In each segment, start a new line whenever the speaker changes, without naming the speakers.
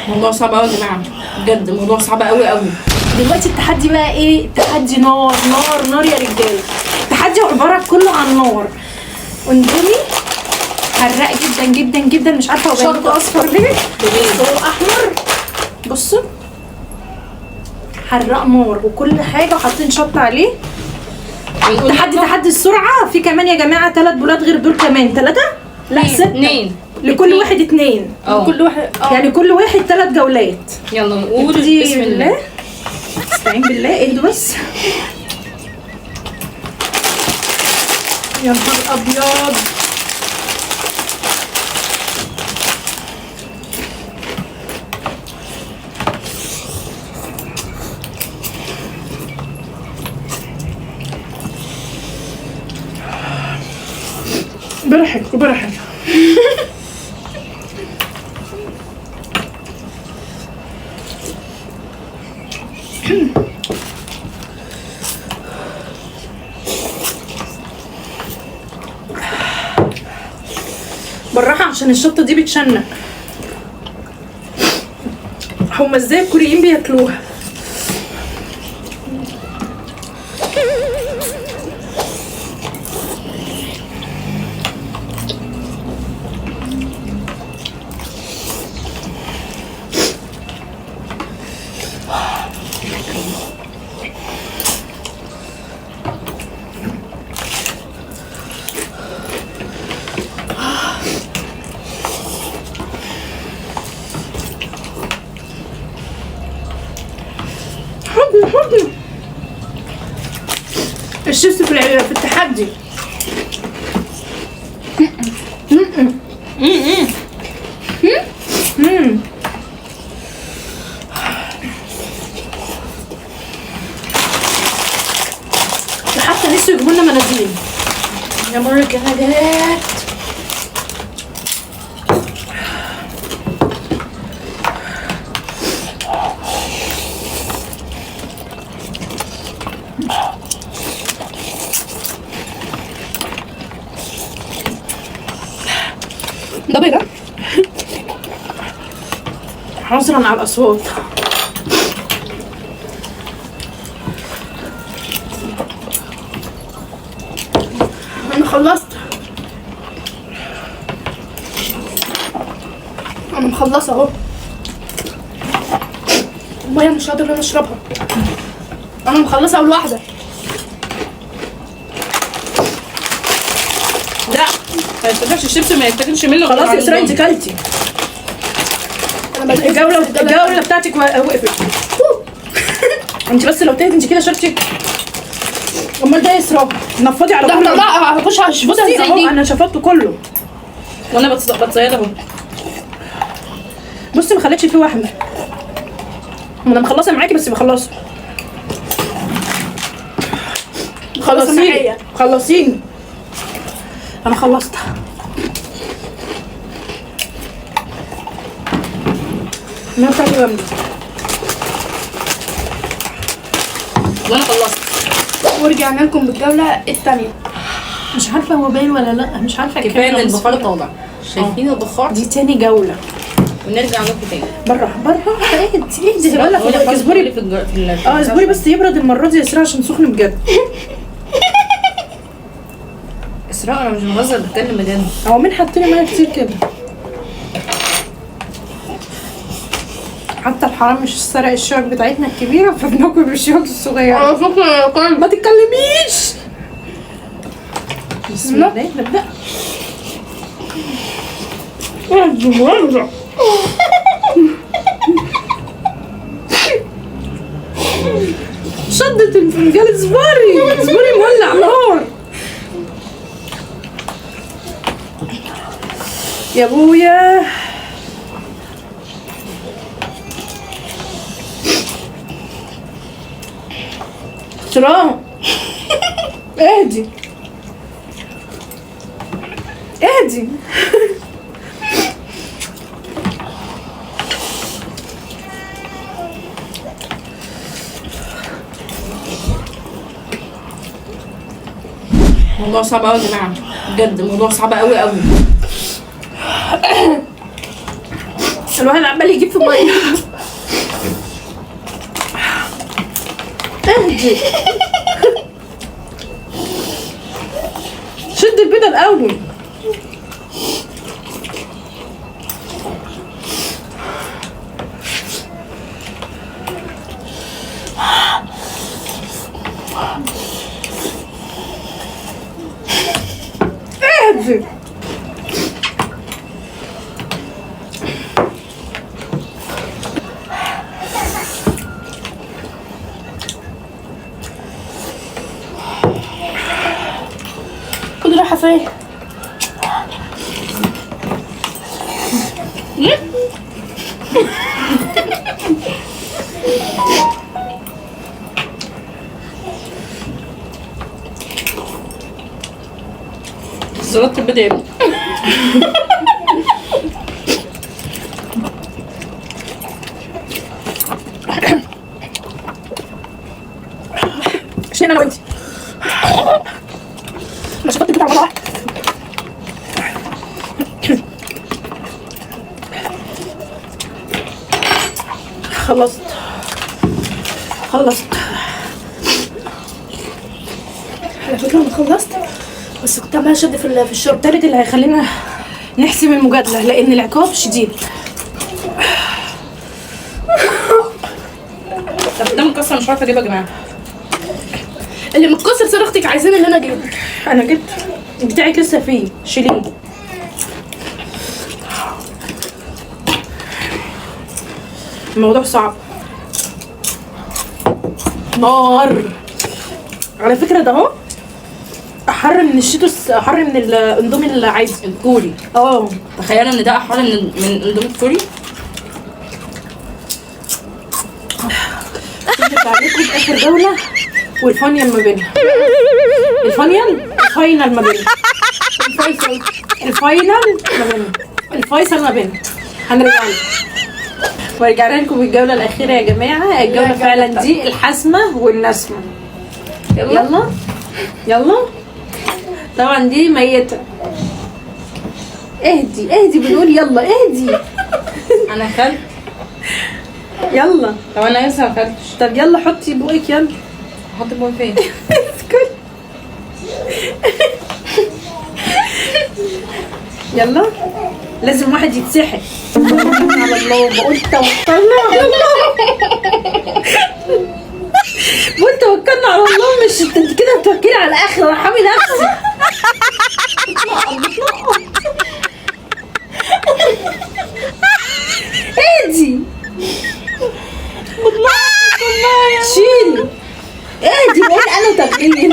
موضوع صعب قوي يا جماعه، بجد موضوع صعب قوي قوي.
دلوقتي التحدي بقى ايه؟ التحدي نار نار نار يا رجاله. التحدي عباره كله عن نار. اندومي حراق جدا جدا جدا، مش عارفه هو شطه اصفر ليه هو احمر. بصوا حراق نار وكل حاجه، وحاطين شطه عليه. تحدي السرعه. في كمان يا جماعه 3 بولات غير دول، كمان 3 لا 6،
2
لكل واحد 2.
كل
واحد يعني كل واحد 3 جولات.
يلا نقول
بسم الله. استعين بالله. اهدوا بس. يا نهار ابيض. برحك وبرحك. بالراحة عشان الشطة دي بتشنق. هما ازاي الكوريين بياكلوها؟ حضن الشيبس في التحدي. حتى نسوا يجيبوا لنا مناديل. يا مرة حاجات. ده بيضة. حصرا على الأصوات. أنا خلصت. أنا مخلصة أهو. المية مش قادرة إن أنا أشربها. أنا مخلصة أول واحدة.
لا ما يتفتحش الشيبس، ما يتاكلش منه.
خلاص يا اسراء انت كلتي. الجولة بتاعتك وقفت. انت بس لو تهدي انت كده شربتي. امال ده يا اسراء نفضي على كله.
لا هخش على الشفوطه
بصي
ازاي
اهو
دي؟
انا شفطته كله
وانا بتصيد اهو.
بصي ما خليتش فيه واحده. انا مخلصه معاكي بس بخلصه. خلصيني خلصيني. انا خلصت. ما بتاعتي جامده.
وانا خلصت.
ورجعنا لكم بالجولة الثانية.
مش عارفه هو باين ولا لا، مش عارفه.
كفايه ان البخار طالع. شايفين البخار؟
دي تاني جوله.
ونرجع لكم تاني.
بره اهدي بقول لك اصبري. اصبري بس يبرد المره دي يا اسراء عشان سخن بجد.
اسراء انا مش بهزر، بتكلم بجد.
هو مين حط لي ميه كتير كده؟ حتى الحرام مش سرق الشوك بتاعتنا الكبيره فبناكل بالشوك الصغيره.
على فكرة
ما تتكلميش. بسم الله نبدا. شدت الفنجان. اصبري مولع نار يا ابويا. اسراء اهدي اهدي.
موضوع صعب قوي يا جماعه، بجد موضوع صعب قوي قوي.
الواحد عمال يجيب في ميه. اهدي. شد البيضه الاول. اهدي.
كل راحة فين؟
زرطت البداية.
عشان انا وانت مش كنت بتاع واحد. خلصت
على فكرة أنا خلصت بس كنت عمالة أشد في الشرب.
التالت اللي هيخلينا نحسم المجادلة لأن العقاب شديد.
طب ده مكسر مش عارفة اجيبه يا جماعة.
اللي متكسر صرختك عايزين اللي أنا أجيبه.
أنا جبت بتاعك لسه فيه، شيليه. الموضوع صعب. نار. على فكرة ده اهو أحر من الشيتوس، أحر من الأندومي العادي
الكوري.
اه.
تخيلوا ان ده احلى من الاندومي الكوري.
نرجع لكم آخر جولة والفاينل ما بينها. الفاينل ما بينها. الفيصل ما بينها. هنرجع لكم. ورجعنا لكم بالجولة الأخيرة يا جماعة. الجولة فعلا دي الحاسمة والنسمة. يلا طبعا دي ميتة. اهدي بنقول يلا اهدي.
انا اكلت.
يلا
طب انا لسه ما اكلتش.
طب يلا حطي بقك يلا.
احط البوي فين؟
اسكت. يلا لازم واحد يتسحق. على الله بقول توكلنا على الله. بقول توكلنا على الله. مش انت كده بتوكلي على الاخر. ارحمي نفسك. اهدي. شيلي. اهدي بقول انا تغرين.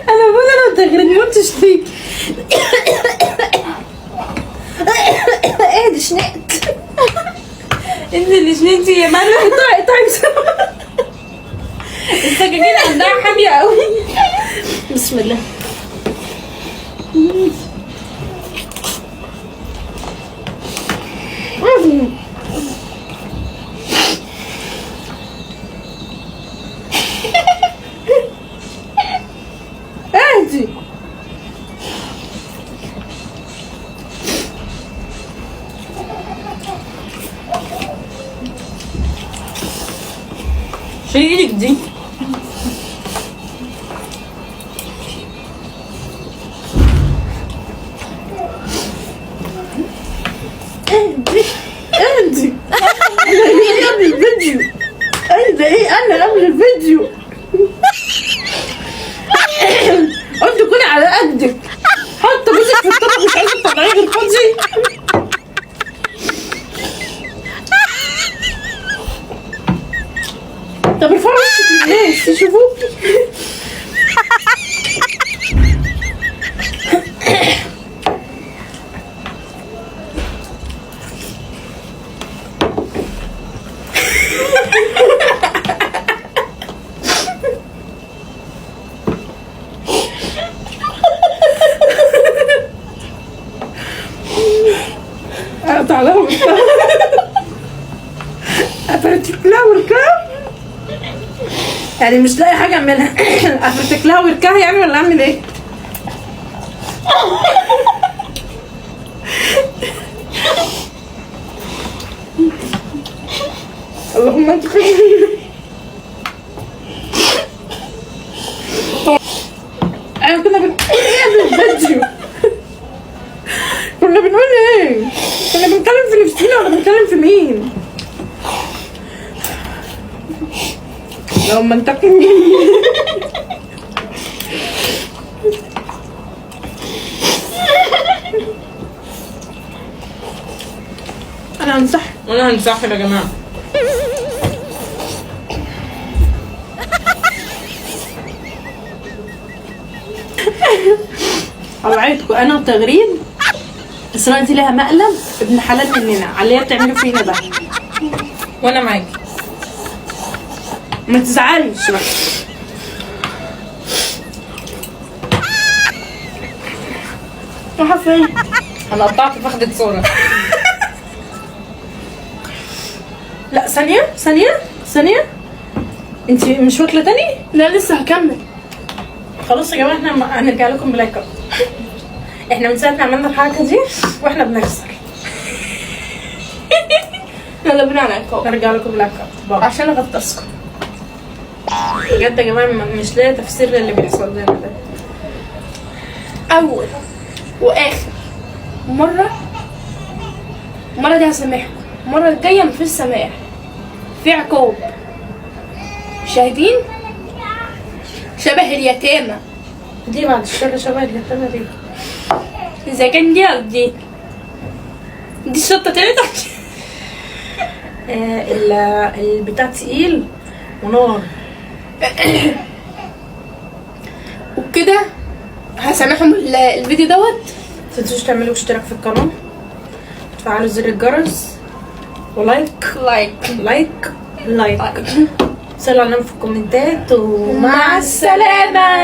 انا بقول انا تغرين وانتش فيك. اهدي شنقت.
انت اللي شنيتي يا مرة.
طيب بسرعة.
السكاكين عندها حامية قوي.
بسم الله. اهدي.
شيلي ايدك دي.
اهدي. انا قبل الفيديو. اهدي ايه انا قبل الفيديو. قلت كوني على قدك. حاطه بوزك في الطبق مش عايزه تطلعيه غير فاضي. طب ارفعي وشك للناس يشوفوكي. اقطع لها وركها. افرتك لها وركها. يعني مش لاقي حاجه اعملها. افرتك لها وركها يعني ولا اعمل ايه؟ اللهم انت خير. احنا كنا بنقول ايه قبل الفيديو؟ كنا بنقول ايه؟ كنا بنتكلم في نفسنا ولا بنتكلم في مين؟ لو ما انتقم مني. انا هنصح.
انا هنسحب يا جماعه.
اوعدكم انا وتغريد اسراء دي لها مقلب ابن حلال مننا على اللي هي بتعمله فينا ده.
وانا معاكي.
ما تزعلش بقى. رايحه فين؟
انا قطعت فخدة صورة.
لا ثانيه انت مش واكله تاني؟
لا لسه هكمل.
خلاص يا جماعه احنا هنرجع لكم بلاك اب. احنا من ساعه ما عملنا الحركه دي واحنا بنخسر.
يلا بينا على الكوب
نرجع لكم بلاك اب
عشان اغطسكم.
بجد يا جماعه مش لاقي تفسير للي بيحصل لنا ده.
اول واخر مره، المره دي هسامحكم، المره الجايه مفيش سماح، في عقاب. شاهدين؟ شبه اليتامى.
دي بعد الشر شبه اليتامى دي.
اذا كان دي او دي الشطه تلاتة.
البتاع تقيل ونار.
وبكده هسامحهم الفيديو دوت.
متنسوش تعملوا اشتراك في القناه، تفعلوا زر الجرس، ولايك لايك. صلوا على النبي في الكومنتات، ومع
مع السلامه.